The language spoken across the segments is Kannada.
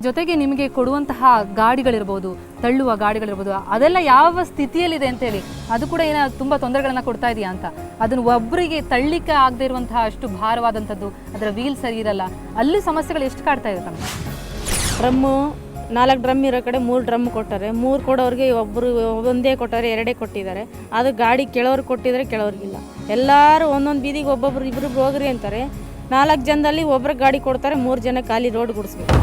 ಜೊತೆಗೆ ನಿಮಗೆ ಕೊಡುವಂತಹ ಗಾಡಿಗಳಿರ್ಬೋದು, ತಳ್ಳುವ ಗಾಡಿಗಳಿರ್ಬೋದು, ಅದೆಲ್ಲ ಯಾವ ಸ್ಥಿತಿಯಲ್ಲಿದೆ ಅಂತೇಳಿ ಅದು ಕೂಡ ತುಂಬ ತೊಂದರೆಗಳನ್ನು ಕೊಡ್ತಾ ಇದೆಯಾ ಅಂತ. ಅದನ್ನು ಒಬ್ಬರಿಗೆ ತಳ್ಳಿಕ್ಕೆ ಆಗದೆ ಇರುವಂತಹ ಅಷ್ಟು ಭಾರವಾದಂಥದ್ದು, ಅದರ ವೀಲ್ ಸರಿ ಇರಲ್ಲ, ಅಲ್ಲಿ ಸಮಸ್ಯೆಗಳು ಎಷ್ಟು ಕಾಡ್ತಾ ಇದೆ ತಮಗೆ? ಡ್ರಮ್ಮು 4 ಡ್ರಮ್ ಇರೋ ಕಡೆ 3 ಡ್ರಮ್ ಕೊಟ್ಟಾರೆ. 3 ಕೊಡೋರಿಗೆ ಒಬ್ಬರು ಒಂದೇ ಕೊಟ್ಟಾರೆ, 2 ಕೊಟ್ಟಿದ್ದಾರೆ. ಅದು ಗಾಡಿ ಕೆಳವ್ರಿಗೆ ಕೊಟ್ಟಿದ್ದಾರೆ, ಕೆಳವ್ರಿಗಿಲ್ಲ. ಎಲ್ಲರೂ ಒಂದೊಂದು ಬೀದಿಗೆ ಒಬ್ಬೊಬ್ರು ಇಬ್ಬರು ಹೋಗ್ರಿ ಅಂತಾರೆ. 4 ಜನದಲ್ಲಿ ಒಬ್ರಿಗೆ ಗಾಡಿ ಕೊಡ್ತಾರೆ, 3 ಜನ ಖಾಲಿ ರೋಡ್ ಗುಡಿಸ್ಬೇಕು.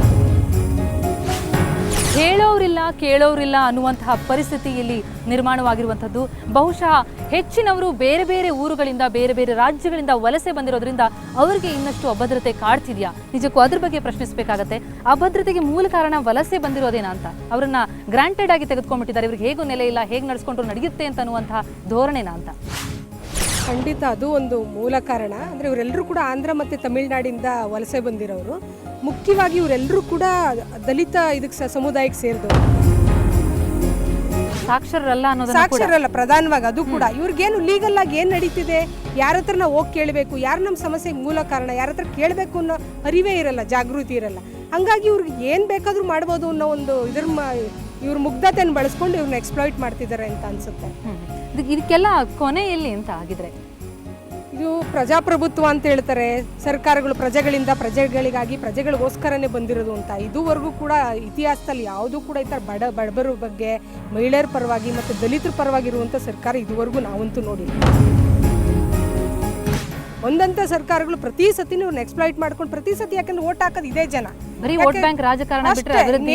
ಹೇಳೋರಿಲ್ಲ ಕೇಳೋರಿಲ್ಲ ಅನ್ನುವಂತಹ ಪರಿಸ್ಥಿತಿ ಇಲ್ಲಿ ನಿರ್ಮಾಣವಾಗಿರುವಂಥದ್ದು. ಬಹುಶಃ ಹೆಚ್ಚಿನವರು ಬೇರೆ ಬೇರೆ ಊರುಗಳಿಂದ, ಬೇರೆ ಬೇರೆ ರಾಜ್ಯಗಳಿಂದ ವಲಸೆ ಬಂದಿರೋದ್ರಿಂದ ಅವರಿಗೆ ಇನ್ನಷ್ಟು ಅಭದ್ರತೆ ಕಾಡ್ತಿದೆಯಾ? ನಿಜಕ್ಕೂ ಅದ್ರ ಬಗ್ಗೆ ಪ್ರಶ್ನಿಸಬೇಕಾಗತ್ತೆ. ಅಭದ್ರತೆಗೆ ಮೂಲ ಕಾರಣ ವಲಸೆ ಬಂದಿರೋದೇನಾ ಅಂತ, ಅವರನ್ನ ಗ್ರಾಂಟೆಡ್ ಆಗಿ ತೆಗೆದುಕೊಂಡ್ಬಿಟ್ಟಿದ್ದಾರೆ. ಇವ್ರಿಗೆ ಹೇಗೂ ನೆಲೆ ಇಲ್ಲ, ಹೇಗೆ ನಡೆಸ್ಕೊಂಡ್ರು ನಡೆಯುತ್ತೆ ಅಂತ ಅನ್ನುವಂತಹ ಧೋರಣೆನಾ ಅಂತ? ಖಂಡಿತ ಅದು ಒಂದು ಮೂಲ ಕಾರಣ. ಅಂದರೆ ಇವರೆಲ್ಲರೂ ಕೂಡ ಆಂಧ್ರ ಮತ್ತು ತಮಿಳುನಾಡಿಂದ ವಲಸೆ ಬಂದಿರೋರು. ಮುಖ್ಯವಾಗಿ ಇವರೆಲ್ಲರೂ ಕೂಡ ದಲಿತ ಇದಕ್ಕೆ ಸಮುದಾಯಕ್ಕೆ ಸೇರಿದವರು. ಸಾಕ್ಷರರಲ್ಲ ಪ್ರಧಾನವಾಗಿ. ಅದು ಕೂಡ ಇವ್ರಿಗೇನು ಲೀಗಲ್ ಆಗಿ ಏನು ನಡೀತಿದೆ, ಯಾರ ಹತ್ರ ನಾವು ಹೋಗಿ ಕೇಳಬೇಕು, ಯಾರು ನಮ್ಮ ಸಮಸ್ಯೆಗೆ ಮೂಲ ಕಾರಣ, ಯಾರ ಹತ್ರ ಕೇಳಬೇಕು ಅನ್ನೋ ಅರಿವೇ ಇರಲ್ಲ, ಜಾಗೃತಿ ಇರಲ್ಲ. ಹಂಗಾಗಿ ಇವ್ರಿಗೆ ಏನು ಬೇಕಾದರೂ ಮಾಡ್ಬೋದು ಅನ್ನೋ ಒಂದು ಇವ್ರ ಮುಗ್ಧತೆಯನ್ನು ಬಳಸ್ಕೊಂಡು ಇವ್ರನ್ನ ಎಕ್ಸ್ಪ್ಲಾಯ್ಟ್ ಮಾಡ್ತಿದ್ದಾರೆ ಅಂತ ಅನ್ಸುತ್ತೆ. ಇದಕ್ಕೆಲ್ಲ ಕೊನೆ ಎಲ್ಲಿ ಅಂತ ಆಗಿದ್ರೆ? ಇದು ಪ್ರಜಾಪ್ರಭುತ್ವ ಅಂತ ಹೇಳ್ತಾರೆ. ಸರ್ಕಾರಗಳು ಪ್ರಜೆಗಳಿಂದ ಪ್ರಜೆಗಳಿಗಾಗಿ ಪ್ರಜೆಗಳಿಗೋಸ್ಕರನೇ ಬಂದಿರೋದು ಅಂತ. ಇದುವರೆಗೂ ಕೂಡ ಇತಿಹಾಸದಲ್ಲಿ ಯಾವುದೂ ಕೂಡ ಈ ಥರ ಬಡಬರ ಬಗ್ಗೆ, ಮಹಿಳೆಯರ ಪರವಾಗಿ ಮತ್ತು ದಲಿತರ ಪರವಾಗಿರುವಂಥ ಸರ್ಕಾರ ಇದುವರೆಗೂ ನಾವಂತೂ ನೋಡಿಲ್ಲ. ಒಂದಂತ ಸರ್ಕಾರಗಳು ಪ್ರತಿ ಸತಿನೂ ಇವ್ರನ್ನ ಎಕ್ಸ್ಪ್ಲಾಯ್ಟ್ ಮಾಡ್ಕೊಂಡು ಪ್ರತಿ ಸತಿ, ಯಾಕಂದ್ರೆ ಓಟ್ ಹಾಕೋದು ಇದೇ ಜನ,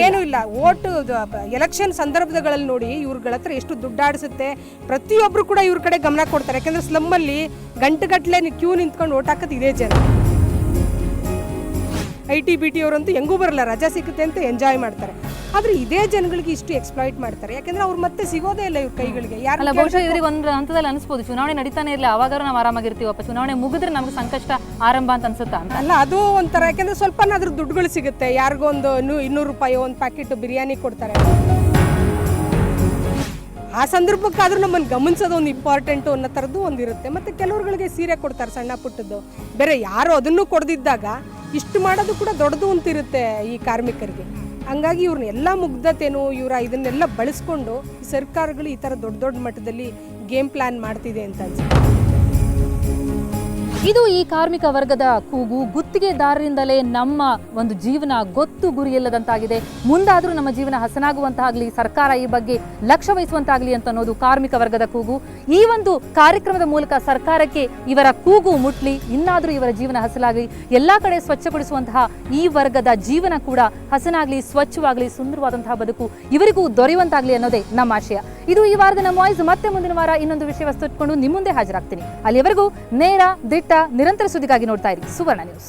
ಏನು ಇಲ್ಲ. ಓಟ್ ಎಲೆಕ್ಷನ್ ಸಂದರ್ಭಗಳಲ್ಲಿ ನೋಡಿ ಇವ್ರಗಳ ಹತ್ರ ಎಷ್ಟು ದುಡ್ಡಾಡಿಸುತ್ತೆ. ಪ್ರತಿಯೊಬ್ರು ಕೂಡ ಇವ್ರ ಕಡೆ ಗಮನ ಕೊಡ್ತಾರೆ. ಯಾಕಂದ್ರೆ ಸ್ಲಮ್ಮಲ್ಲಿ ಗಂಟೆಗಟ್ಟಲೆ ಕ್ಯೂ ನಿಂತ್ಕೊಂಡು ಓಟ್ ಹಾಕೋದು ಇದೇ ಜನ. IT BT ಅವರಂತೂ ಹೆಂಗೂ ಬರಲ್ಲ, ರಜಾ ಸಿಗುತ್ತೆ ಅಂತ ಎಂಜಾಯ್ ಮಾಡ್ತಾರೆ. ಆದ್ರೆ ಇದೇ ಜನಗಳಿಗೆ ಇಷ್ಟು ಎಕ್ಸ್ಪ್ಲಾಯ್ಟ್ ಮಾಡ್ತಾರೆ. ಯಾಕಂದ್ರೆ ಅವ್ರು ಮತ್ತೆ ಸಿಗೋದೇ ಇಲ್ಲ ಇವ್ರ ಕೈಗಳಿಗೆ. ಯಾರಲ್ಲ ಬಹುಶಃ ಇವ್ರಿಗೆ ಒಂದು ಹಂತದಲ್ಲಿ ಅನಿಸ್ಬೋದು, ಚುನಾವಣೆ ನಡೀತಾನೆ ಇರಲಿ, ಅವಾಗಾರು ನಾವು ಆರಾಮಾಗಿರ್ತೀವಪ್ಪ, ಚುನಾವಣೆ ಮುಗಿದ್ರೆ ನಮ್ಗೆ ಸಂಕಷ್ಟ ಆರಂಭ ಅಂತ ಅನ್ಸುತ್ತಾ ಅಂತ. ಅಲ್ಲ, ಅದು ಒಂಥರ. ಯಾಕಂದ್ರೆ ಸ್ವಲ್ಪನಾದ್ರೂ ದುಡ್ಡುಗಳು ಸಿಗುತ್ತೆ. ಯಾರಿಗೋ ಒಂದು 200 ರೂಪಾಯಿ ಒಂದು ಪ್ಯಾಕೆಟ್ ಬಿರಿಯಾನಿ ಕೊಡ್ತಾರೆ. ಆ ಸಂದರ್ಭಕ್ಕಾದ್ರೂ ನಮ್ಮನ್ನು ಗಮನಿಸೋದು ಒಂದು ಇಂಪಾರ್ಟೆಂಟು ಅನ್ನೋ ಥರದ್ದು ಒಂದಿರುತ್ತೆ. ಮತ್ತು ಕೆಲವ್ರುಗಳಿಗೆ ಸೀರೆ ಕೊಡ್ತಾರೆ ಸಣ್ಣ ಪುಟ್ಟದ್ದು. ಬೇರೆ ಯಾರು ಅದನ್ನು ಕೊಡ್ದಿದ್ದಾಗ ಇಷ್ಟು ಮಾಡೋದು ಕೂಡ ದೊಡ್ಡದು ಅಂತಿರುತ್ತೆ ಈ ಕಾರ್ಮಿಕರಿಗೆ. ಹಂಗಾಗಿ ಇವ್ರನ್ನ ಎಲ್ಲ ಮುಗ್ಧತೆನೂ ಇದನ್ನೆಲ್ಲ ಬಳಸ್ಕೊಂಡು ಸರ್ಕಾರಗಳು ಈ ಥರ ದೊಡ್ಡ ದೊಡ್ಡ ಮಟ್ಟದಲ್ಲಿ ಗೇಮ್ ಪ್ಲಾನ್ ಮಾಡ್ತಿದೆ ಅಂತ ಅನ್ಸುತ್ತೆ. ಇದು ಈ ಕಾರ್ಮಿಕ ವರ್ಗದ ಕೂಗು. ಗುತ್ತಿಗೆದಾರರಿಂದಲೇ ನಮ್ಮ ಒಂದು ಜೀವನ ಗೊತ್ತು ಗುರಿಯಿಲ್ಲದಂತಾಗಿದೆ. ಮುಂದಾದರೂ ನಮ್ಮ ಜೀವನ ಹಸನಾಗುವಂತಾಗಲಿ, ಸರ್ಕಾರ ಈ ಬಗ್ಗೆ ಲಕ್ಷ್ಯ ವಹಿಸುವಂತಾಗಲಿ ಅಂತ ಅನ್ನೋದು ಕಾರ್ಮಿಕ ವರ್ಗದ ಕೂಗು. ಈ ಒಂದು ಕಾರ್ಯಕ್ರಮದ ಮೂಲಕ ಸರ್ಕಾರಕ್ಕೆ ಇವರ ಕೂಗು ಮುಟ್ಲಿ, ಇನ್ನಾದರೂ ಇವರ ಜೀವನ ಹಸನಾಗಲಿ, ಎಲ್ಲ ಕಡೆ ಸ್ವಚ್ಛಗೊಳಿಸುವಂತಹ ಈ ವರ್ಗದ ಜೀವನ ಕೂಡ ಹಸನಾಗಲಿ, ಸ್ವಚ್ಛವಾಗಲಿ, ಸುಂದರವಾದಂತಹ ಬದುಕು ಇವರಿಗೂ ದೊರೆಯುವಂತಾಗಲಿ ಅನ್ನೋದೇ ನಮ್ಮ ಆಶಯ. ಇದು ಈ ವಾರದ ನಮ್ಮ ವಾಯ್ಸ್. ಮತ್ತೆ ಮುಂದಿನ ವಾರ ಇನ್ನೊಂದು ವಿಷಯ ವಸ್ತು ಇಟ್ಕೊಂಡು ನಿಮ್ಮ ಮುಂದೆ ಹಾಜರಾಗ್ತೀನಿ. ಅಲ್ಲಿಯವರೆಗೂ ನೇರ, ದಿಟ್ಟ, ನಿರಂತರ ಸುದ್ದಿಗಾಗಿ ನೋಡ್ತಾ ಇರಿ ಸುವರ್ಣ ನ್ಯೂಸ್.